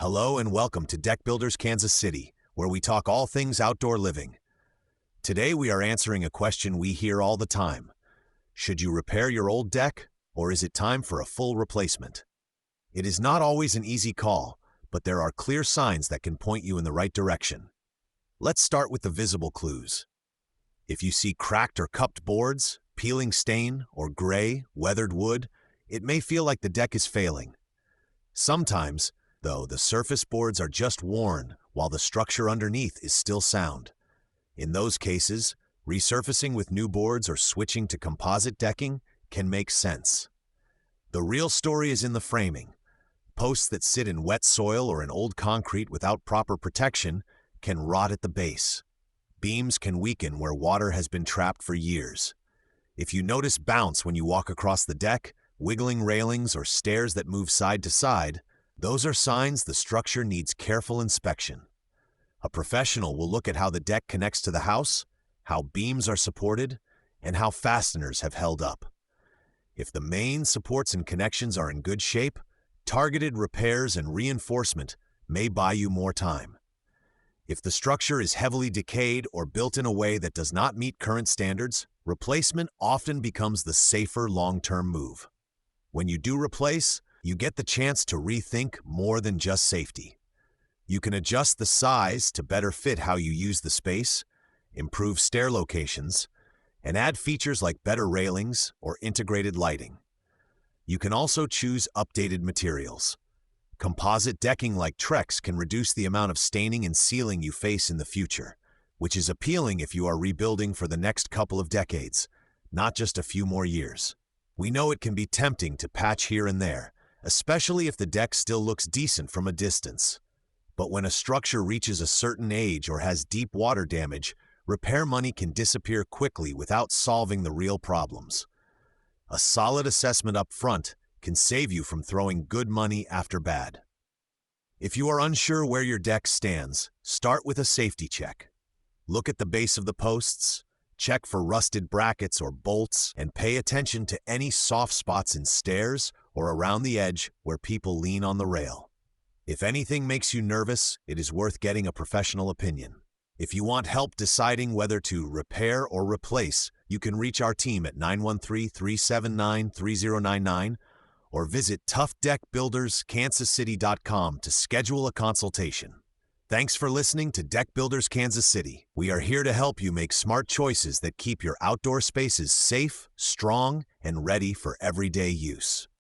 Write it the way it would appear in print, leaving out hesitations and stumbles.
Hello and welcome to Deck Builders Kansas City, where we talk all things outdoor living. Today we are answering a question we hear all the time. Should you repair your old deck, or is it time for a full replacement? It is not always an easy call, but there are clear signs that can point you in the right direction. Let's start with the visible clues. If you see cracked or cupped boards, peeling stain, or gray, weathered wood, it may feel like the deck is failing. Sometimes, though, the surface boards are just worn while the structure underneath is still sound. In those cases, resurfacing with new boards or switching to composite decking can make sense. The real story is in the framing. Posts that sit in wet soil or in old concrete without proper protection can rot at the base. Beams can weaken where water has been trapped for years. If you notice bounce when you walk across the deck, wiggling railings, or stairs that move side to side, those are signs the structure needs careful inspection. A professional will look at how the deck connects to the house, how beams are supported, and how fasteners have held up. If the main supports and connections are in good shape, targeted repairs and reinforcement may buy you more time. If the structure is heavily decayed or built in a way that does not meet current standards, replacement often becomes the safer long-term move. When you do replace, you get the chance to rethink more than just safety. You can adjust the size to better fit how you use the space, improve stair locations, and add features like better railings or integrated lighting. You can also choose updated materials. Composite decking like Trex can reduce the amount of staining and sealing you face in the future, which is appealing if you are rebuilding for the next couple of decades, not just a few more years. We know it can be tempting to patch here and there, especially if the deck still looks decent from a distance. But when a structure reaches a certain age or has deep water damage, repair money can disappear quickly without solving the real problems. A solid assessment up front can save you from throwing good money after bad. If you are unsure where your deck stands, start with a safety check. Look at the base of the posts, check for rusted brackets or bolts, and pay attention to any soft spots in stairs or around the edge where people lean on the rail. If anything makes you nervous, it is worth getting a professional opinion. If you want help deciding whether to repair or replace, you can reach our team at 913-379-3099 or visit toughdeckbuilderskansascity.com to schedule a consultation. Thanks for listening to Deck Builders Kansas City. We are here to help you make smart choices that keep your outdoor spaces safe, strong, and ready for everyday use.